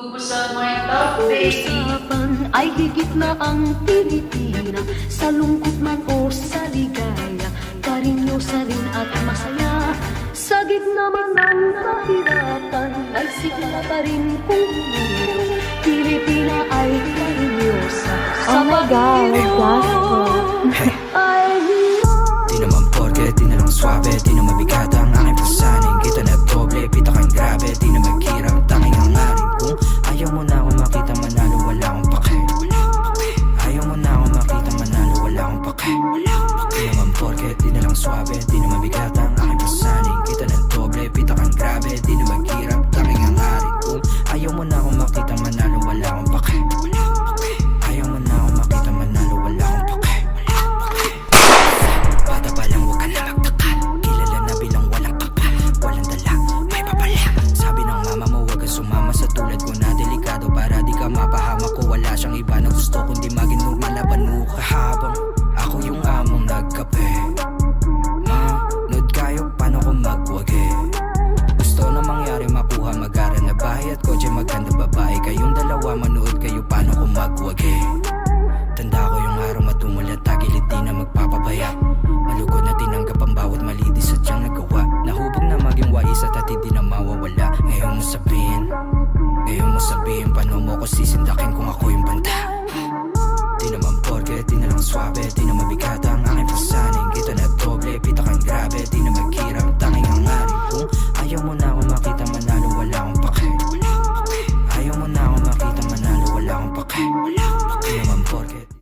Sa my top baby. Usapan ay higit na ang Pilipina. Sa lungkot man o sa ligaya, karinyosa rin at masaya. Sa gitna man ng kahirapan, ay sigla pa rin kung umiro. Pilipina ay karinyosa. Sa Oh my God, Panginoon ay Di naman porke, di na lang swabe, di na mabigat ang aking pasaning. Kita na doble, pita kang grabe, di na maghirap, tanging ang aring. Kung ayaw mo na akong makita manalo, wala akong pake. Ayaw mo na akong makita manalo, wala akong pake. Di naman porke, di na lang swabe, di na mabigat ang aking pasaning. Kita na doble, pita kang grabe, di na maghirap, tanging ang aring. Kung ayaw mo na akong makita manalo, wala akong pake.